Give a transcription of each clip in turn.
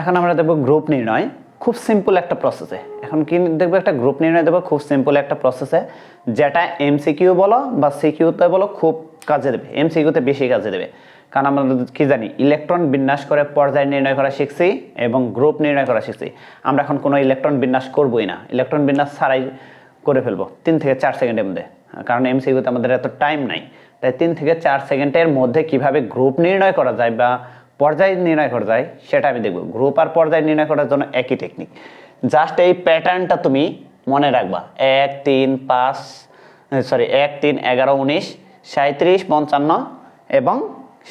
এখন আমরা দেখব গ্রুপ নির্ণয়, খুব সিম্পল একটা প্রসেসে। এখন কি দেখবো, একটা গ্রুপ নির্ণয় দেবো খুব সিম্পল একটা প্রসেসে, যেটা এমসিকিউ বলো বা সিকিউতে বলো খুব কাজে দেবে, এমসিকিউতে বেশি কাজে দেবে। কারণ আমরা কি জানি, ইলেকট্রন বিন্যাস করে পর্যায় নির্ণয় করা শিখছি এবং গ্রুপ নির্ণয় করা শিখছি। আমরা এখন কোনো ইলেকট্রন বিন্যাস করবোই না, ইলেকট্রন বিন্যাস ছাড়াই করে ফেলবো 3 থেকে 4 সেকেন্ডের মধ্যে, কারণ এমসিকিউতে আমাদের এত টাইম নাই। তাই 3 থেকে 4 সেকেন্ডের মধ্যে কিভাবে গ্রুপ নির্ণয় করা যায় বা পর্যায় নির্ণয় করা যায় সেটা আমি দেখব। গ্রুপ আর পর্যায় নির্ণয় করার জন্য একই টেকনিক, জাস্ট এই প্যাটার্নটা তুমি মনে রাখবা। 1 3 11 19 37 55 এবং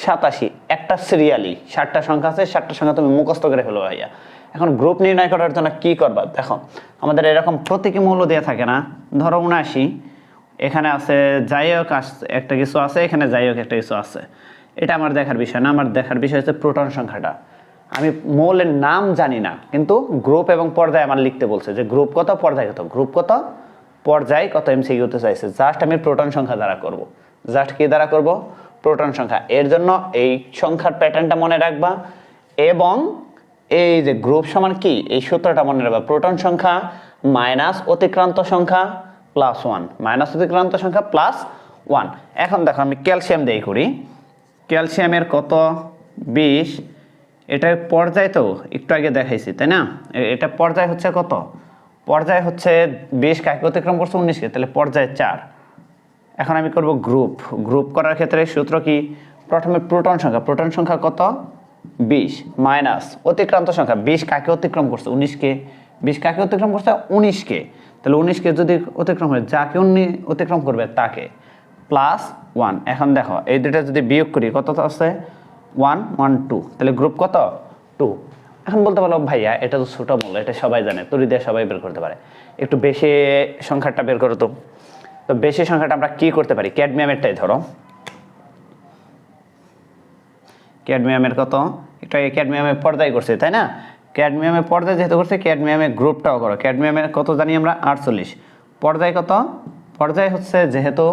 87, একটা সিরিয়ালি 7টা সংখ্যা আছে, 7টা সংখ্যা তুমি মুখস্থ করে ফেলো ভাইয়া। এখন গ্রুপ নির্ণয় করার জন্য কি করবা, দেখো আমাদের এরকম প্রতীকী মূল্য দেওয়া থাকে না। ধরো 79, এখানে আছে যাই হোক একটা কিছু আছে, এখানে যাই হোক একটা কিছু আছে, এটা আমার দেখার বিষয় না। আমার দেখার বিষয় হচ্ছে প্রোটন সংখ্যাটা। আমি মৌলের নাম জানি না, কিন্তু গ্রুপ এবং পর্যায় আমার লিখতে বলছে যে গ্রুপ কত পর্যায় কত, গ্রুপ কত পর্যায় কত এমসিকিউতে চাইছে। জাস্ট আমি প্রোটন সংখ্যা দ্বারা করব, জাস্ট কি দ্বারা করব, প্রোটন সংখ্যা। এর জন্য এই সংখ্যার প্যাটার্নটা মনে রাখবা এবং এই যে গ্রুপ সমান কি, এই সূত্রটা মনে রাখবা, প্রোটন সংখ্যা মাইনাস অতিক্রান্ত সংখ্যা প্লাস 1, মাইনাস অতিক্রান্ত সংখ্যা প্লাস 1। এখন দেখো আমি ক্যালসিয়াম দিয়ে করি, ক্যালসিয়ামের কত 20, এটা পর্যায় তো একটু আগে দেখাইছি তাই না। এটা পর্যায় হচ্ছে কত, পর্যায় হচ্ছে 20 কাকে অতিক্রম করছে 19কে, তাহলে পর্যায় 4। এখন আমি করব গ্রুপ, গ্রুপ করার ক্ষেত্রে সূত্র কি, প্রথমে প্রোটন সংখ্যা, প্রোটন সংখ্যা কত 20 মাইনাস অতিক্রান্ত সংখ্যা 20 কাকে অতিক্রম করছে 19কে, 20 কাকে অতিক্রম করছে 19কে, তাহলে 19কে যদি অতিক্রম করে যাকে অতিক্রম করবে তাকে, প্লাস 1। এখন দেখো এই দুটো যদি বিয়োগ করি কত আছে 1 1 2, তাহলে গ্রুপ কত 2। এখন বলতে পারো ভাইয়া এটা তো ছোট মূল্য, এটা সবাই জানে, তরি দিয়ে সবাই বের করতে পারে, একটু বেশি সংখ্যাটা বের করো তো। তো বেশি সংখ্যাটা আমরা কি করতে পারি, ক্যাডমিয়ামেরটাই ধরো, ক্যাডমিয়ামের কত, একটু ক্যাডমিয়ামের পর্যায় করছে তাই না। ক্যাডমিয়ামের পর্যায় যেহেতু করছে, ক্যাডমিয়ামের গ্রুপটাও করো। ক্যাডমিয়ামের কত জানি আমরা 48, পর্যায় কত, পর্যায় হচ্ছে যেহেতু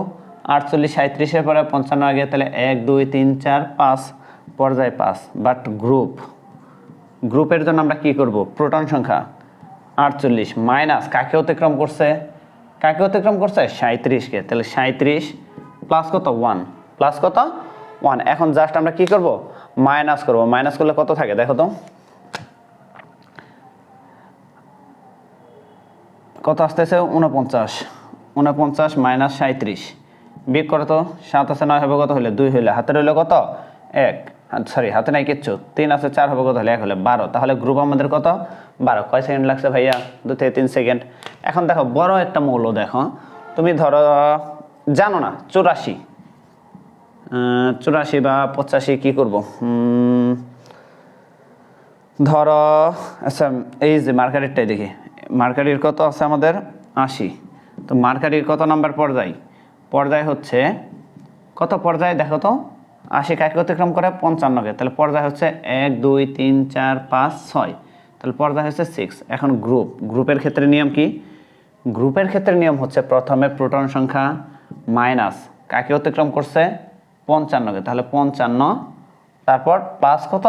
48 37-এর পরে 55 আগে, তাহলে 1 2 3 4 5, পর্যায় 5। বাট গ্রুপ, গ্রুপের জন্য আমরা কি করব, প্রোটন সংখ্যা 48 মাইনাস কাকে অতিক্রম করছে, কাকে অতিক্রম করছে 37কে, তাহলে 37 প্লাস কত 1, প্লাস কত 1। এখন জাস্ট আমরা কি করব, মাইনাস করব, মাইনাস করলে কত থাকে দেখো তো, কত আসতেছে 49, 49 মাইনাস 37 বিয়োগ করো তো, 7 আছে 9 হবে কত হলে 2 হলে, হাতে রইল কত 1, সরি হাতে নাই কিচ্ছু, 3 আছে 4 হবে কত হলে 1 হলে 12, তাহলে গ্রুপ আমাদের কত 12। কয় সেকেন্ড লাগছে ভাইয়া, 2 থেকে 3 সেকেন্ড। এখন দেখো বড় একটা মৌল, দেখো তুমি ধরো জানো না 84, 84 বা 85 কি করব, ধরো আচ্ছা এই যে মার্কারিরটাই দেখি, মার্কারির কত আছে আমাদের 80, তো মার্কারির কত নাম্বার পর্যায়, পর্যায় হচ্ছে কত পর্যায় দেখো তো, 80 কাকে অতিক্রম করে 55কে, তাহলে পর্যায় হচ্ছে 1 2 3 4 5 6, তাহলে পর্যায় হচ্ছে 6। এখন গ্রুপ, গ্রুপের ক্ষেত্রে নিয়ম কি, গ্রুপের ক্ষেত্রে নিয়ম হচ্ছে প্রথমে প্রোটন সংখ্যা মাইনাস কাকে অতিক্রম করছে 55কে, তাহলে 55, তারপর প্লাস কত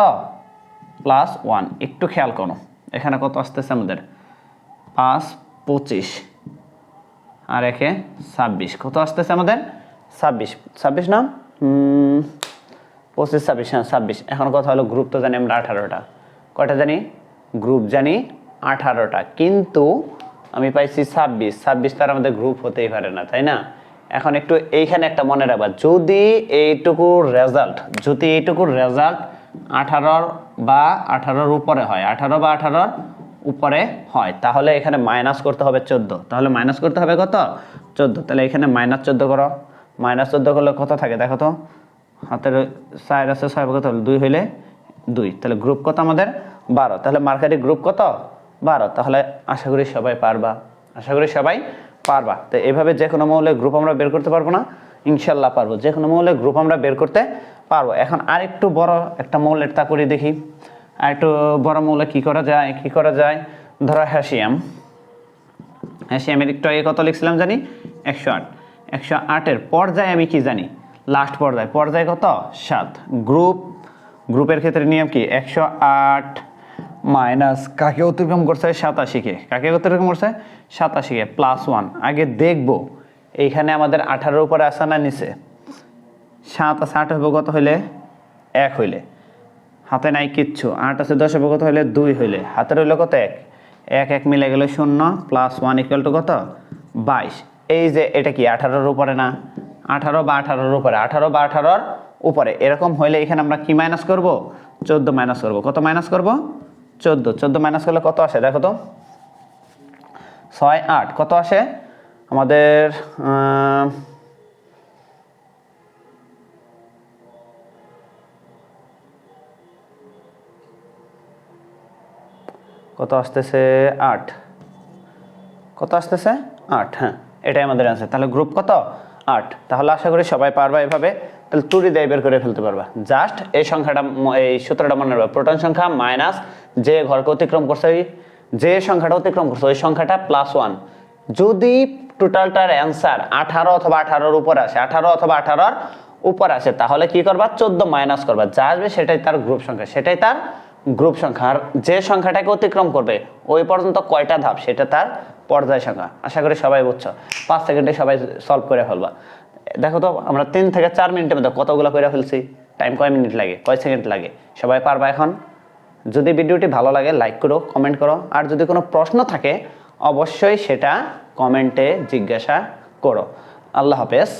প্লাস 1। একটু খেয়াল করো এখানে কত আসতেছে আমাদের 5 25 আর 1 26, কত আসতেছে আমাদের 26, 26 না 25 26, হ্যাঁ 26। এখন কথা হলো গ্রুপ তো জানি আমরা 18টা, কয়টা জানি, গ্রুপ জানি 18টা, কিন্তু আমি পাইছি 26, 26 তার আমাদের গ্রুপ হতেই পারে না তাই না। এখন একটু এইখানে একটা মনে রাখবা, যদি এইটুকুর রেজাল্ট 18 বা 18-র উপরে হয়, 18 বা 18-র উপরে হয়, তাহলে এখানে মাইনাস করতে হবে 14, তাহলে মাইনাস করতে হবে কত 14, তাহলে এখানে মাইনাস 14 করো, মাইনাস 14 করলে কত থাকে দেখো তো, হাতের 4 আছে 6 কত হলো 2 হইলে 2, তাহলে গ্রুপ কত আমাদের 12, তাহলে মার্কারি গ্রুপ কত 12, তাহলে আশা করি সবাই পারবা, আশা করি সবাই পারবা। তো এইভাবে যে কোনো মৌলের গ্রুপ আমরা বের করতে পারবো না, ইনশাল্লাহ পারবো, যে কোনো মৌলের গ্রুপ আমরা বের করতে পারবো। এখন আরেকটু বড় একটা মৌলের তা করি দেখি, আরেকটু বড় মৌলে কি করা যায়, ধরো হ্যাশিয়াম, হ্যাশিয়ামের একটু আগে কত লিখছিলাম জানি 108, 108-এর পর্যায়ে আমি কি জানি, লাস্ট পর্যায়, পর্যায় কত 7। গ্রুপ, গ্রুপের ক্ষেত্রে নিয়ম কি 108 মাইনাস কাকে অতিক্রম করছে 87 কে, কাকে অতিক্রম করছে 87 কে +1। আগে দেখব এইখানে আমাদের 18 উপরে আসা না নিচে, 7 আছে 8 হবে কত হইলে 1 হইলে, হাতে নাই কিচ্ছু, 8 আছে 10 হবে কত হইলে 2 হইলে, হাতে রইল কত 1, 1 1 মিলে গেল 0 +1 = কত 22। এই যে এটা কি 18-র উপরে না, 18 বা 18-র উপরে, 18 বা 18-র উপরে এরকম হইলে এখানে আমরা কি মাইনাস করব 14 মাইনাস করব। কত মাইনাস করব 14, 14 মাইনাস করলে কত আসে দেখো তো, 6 8 কত আসে আমাদের কত আসতেছে 8, কত আসতেছে 8, হ্যাঁ এটাই আমাদের অ্যান্সার। তাহলে গ্রুপ কত 8। তাহলে আশা করি সবাই পারবা এভাবে, তাহলে তুড়ি দিয়ে বের করে ফেলতে পারবা। জাস্ট এই সংখ্যাটা, এই সূত্রটা মনে রাখবা, প্রোটন সংখ্যা মাইনাস যে ঘরকে অতিক্রম করছে, যে সংখ্যাটা অতিক্রম করছে ওই সংখ্যাটা +1। যদি টোটালটার অ্যান্সার 18 অথবা 18-র উপরে আসে, 18 অথবা 18-র উপরে আসে, তাহলে কি করবা 14 মাইনাস করবা, যা আসবে সেটাই তার গ্রুপ সংখ্যা, সেটাই তার গ্রুপ সংখ্যা। আর যে সংখ্যাটাকে অতিক্রম করবে ওই পর্যন্ত কয়টা ধাপ সেটা তার পর্যায় সংখ্যা। আশা করি সবাই বুঝছো, 5 সেকেন্ডে সবাই সলভ করে ফেলবা। দেখো তো আমরা 3 থেকে 4 মিনিটের মধ্যে কতগুলো করে ফেলছি, টাইম কয় মিনিট লাগে, কয় সেকেন্ড লাগে, সবাই পারবা এখন। যদি ভিডিওটি ভালো লাগে লাইক করো, কমেন্ট করো, আর যদি কোনো প্রশ্ন থাকে অবশ্যই সেটা কমেন্টে জিজ্ঞাসা করো। আল্লাহ হাফেজ।